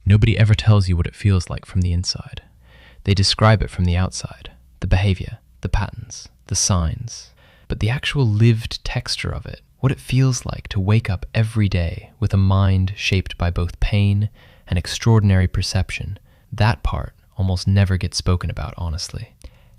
Nobody ever tells you what it feels like from the inside. They describe it from the outside, the behavior, the patterns, the signs. But the actual lived texture of it, what it feels like to wake up every day with a mind shaped by both pain and extraordinary perception, that part almost never gets spoken about honestly.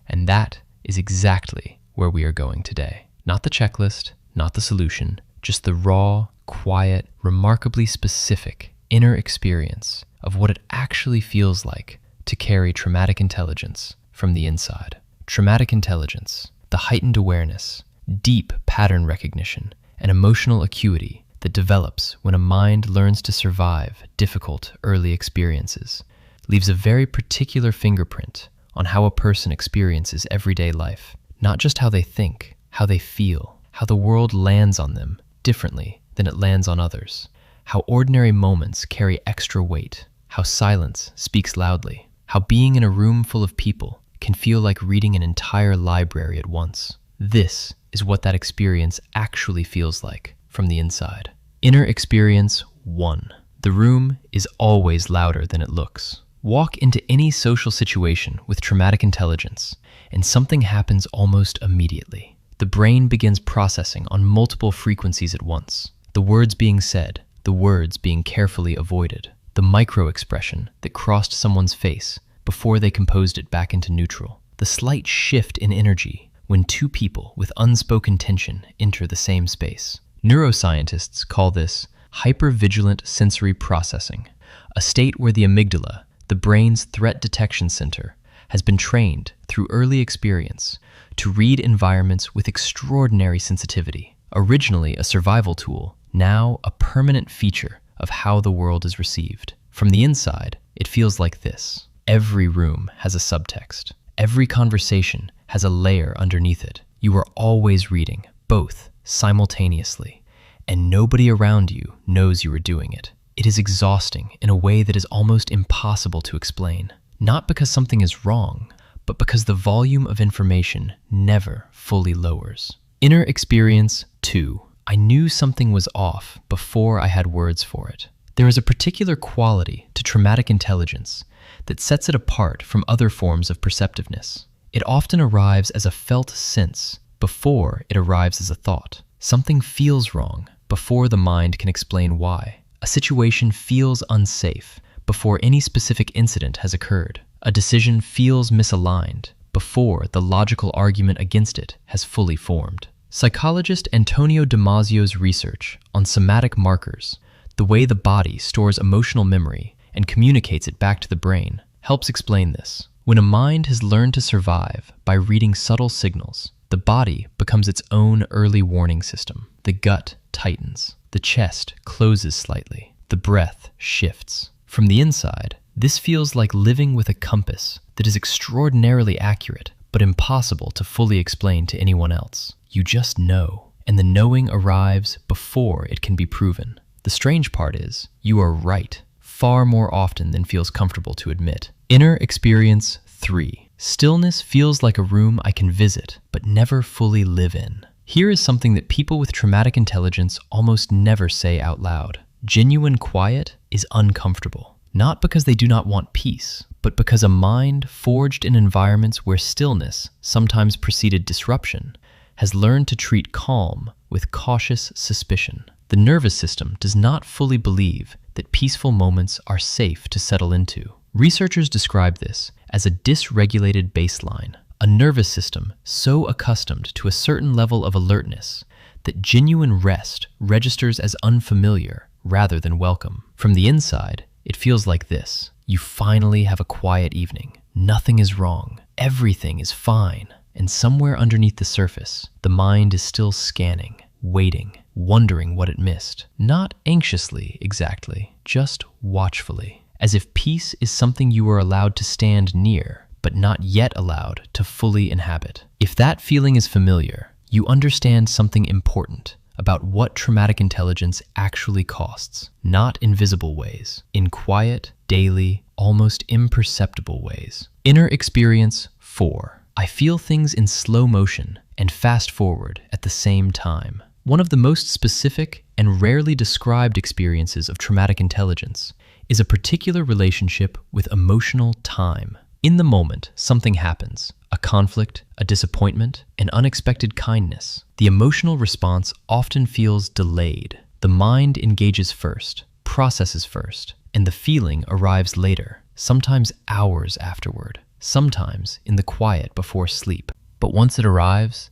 And that is exactly where we are going today. Not the checklist, not the solution, just the raw, quiet, remarkably specific inner experience of what it actually feels like to carry traumatic intelligence from the inside. Traumatic intelligence, the heightened awareness, deep pattern recognition, and emotional acuity that develops when a mind learns to survive difficult early experiences, leaves a very particular fingerprint on how a person experiences everyday life. Not just how they think, how they feel, how the world lands on them differently than it lands on others, how ordinary moments carry extra weight, how silence speaks loudly, how being in a room full of people can feel like reading an entire library at once. This is what that experience actually feels like from the inside. Inner experience 1. The room is always louder than it looks. Walk into any social situation with traumatic intelligence, and something happens almost immediately. The brain begins processing on multiple frequencies at once. The words being said, the words being carefully avoided, the micro-expression that crossed someone's face before they composed it back into neutral, the slight shift in energy when two people with unspoken tension enter the same space. Neuroscientists call this hypervigilant sensory processing, a state where the amygdala, the brain's threat detection center, has been trained through early experience to read environments with extraordinary sensitivity. Originally a survival tool, now a permanent feature of how the world is received. From the inside, it feels like this. Every room has a subtext. Every conversation has a layer underneath it. You are always reading, both simultaneously, and nobody around you knows you are doing it. It is exhausting in a way that is almost impossible to explain. Not because something is wrong, but because the volume of information never fully lowers. Inner experience 2. I knew something was off before I had words for it. There is a particular quality to traumatic intelligence that sets it apart from other forms of perceptiveness. It often arrives as a felt sense before it arrives as a thought. Something feels wrong before the mind can explain why. A situation feels unsafe before any specific incident has occurred. A decision feels misaligned before the logical argument against it has fully formed. Psychologist Antonio Damasio's research on somatic markers, the way the body stores emotional memory and communicates it back to the brain, helps explain this. When a mind has learned to survive by reading subtle signals, the body becomes its own early warning system. The gut tightens, the chest closes slightly, the breath shifts. From the inside, this feels like living with a compass that is extraordinarily accurate, but impossible to fully explain to anyone else. You just know, and the knowing arrives before it can be proven. The strange part is, you are right, far more often than feels comfortable to admit. Inner experience 3. Stillness feels like a room I can visit, but never fully live in. Here is something that people with traumatic intelligence almost never say out loud. Genuine quiet is uncomfortable. Not because they do not want peace, but because a mind forged in environments where stillness sometimes preceded disruption has learned to treat calm with cautious suspicion. The nervous system does not fully believe that peaceful moments are safe to settle into. Researchers describe this as a dysregulated baseline, a nervous system so accustomed to a certain level of alertness that genuine rest registers as unfamiliar rather than welcome. From the inside, it feels like this. You finally have a quiet evening. Nothing is wrong. Everything is fine. And somewhere underneath the surface, the mind is still scanning, waiting, wondering what it missed. Not anxiously, exactly, just watchfully. As if peace is something you are allowed to stand near, but not yet allowed to fully inhabit. If that feeling is familiar, you understand something important about what traumatic intelligence actually costs, not in visible ways, in quiet, daily, almost imperceptible ways. Inner experience 4. I feel things in slow motion and fast forward at the same time. One of the most specific and rarely described experiences of traumatic intelligence is a particular relationship with emotional time. In the moment, something happens, a conflict, a disappointment, an unexpected kindness. The emotional response often feels delayed. The mind engages first, processes first, and the feeling arrives later, sometimes hours afterward, sometimes in the quiet before sleep. But once it arrives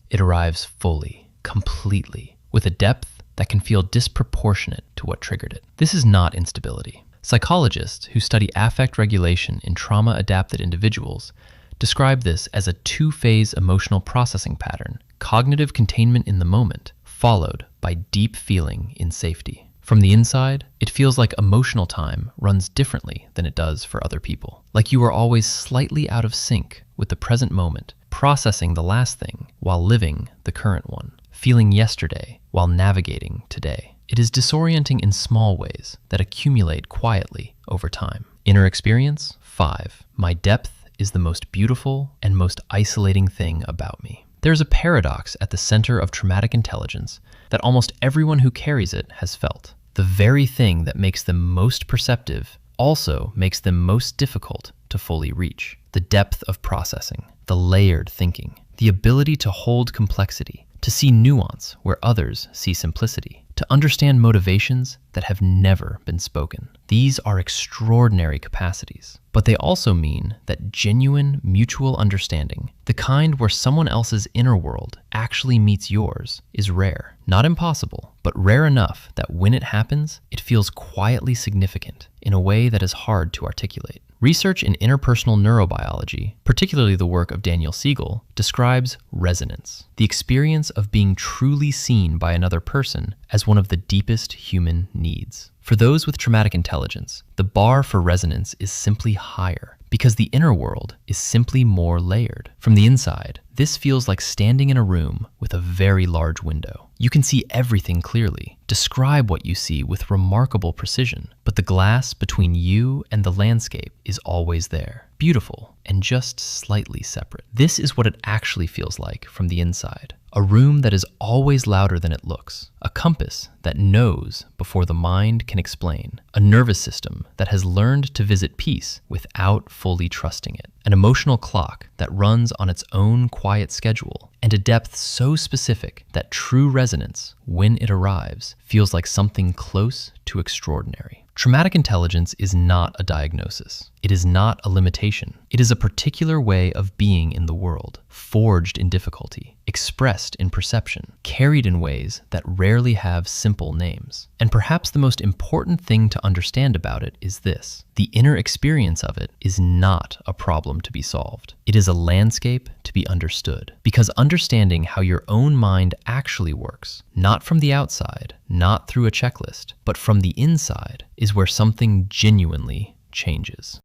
fully, completely, with a depth that can feel disproportionate to what triggered it. This is not instability. Psychologists who study affect regulation in trauma-adapted individuals describe this as a two-phase emotional processing pattern, cognitive containment in the moment, followed by deep feeling in safety. From the inside, it feels like emotional time runs differently than it does for other people. Like you are always slightly out of sync with the present moment, processing the last thing while living the current one, feeling yesterday while navigating today. It is disorienting in small ways that accumulate quietly over time. Inner experience, 5. My depth is the most beautiful and most isolating thing about me. There's a paradox at the center of traumatic intelligence that almost everyone who carries it has felt. The very thing that makes them most perceptive also makes them most difficult to fully reach. The depth of processing, the layered thinking, the ability to hold complexity, to see nuance where others see simplicity, to understand motivations that have never been spoken. These are extraordinary capacities, but they also mean that genuine mutual understanding, the kind where someone else's inner world actually meets yours, is rare. Not impossible, but rare enough that when it happens, it feels quietly significant in a way that is hard to articulate. Research in interpersonal neurobiology, particularly the work of Daniel Siegel, describes resonance, the experience of being truly seen by another person as one of the deepest human needs. For those with traumatic intelligence, the bar for resonance is simply higher because the inner world is simply more layered. From the inside, this feels like standing in a room with a very large window. You can see everything clearly, describe what you see with remarkable precision, but the glass between you and the landscape is always there, beautiful and just slightly separate. This is what it actually feels like from the inside. A room that is always louder than it looks, a compass that knows before the mind can explain, a nervous system that has learned to visit peace without fully trusting it, an emotional clock that runs on its own quiet schedule, and a depth so specific that true resonance, when it arrives, feels like something close to extraordinary. Traumatic intelligence is not a diagnosis. It is not a limitation. It is a particular way of being in the world, forged in difficulty, expressed in perception, carried in ways that rarely have simple names. And perhaps the most important thing to understand about it is this: the inner experience of it is not a problem to be solved. It is a landscape to be understood. Because understanding how your own mind actually works, not from the outside, not through a checklist, but from the inside, is where something genuinely changes.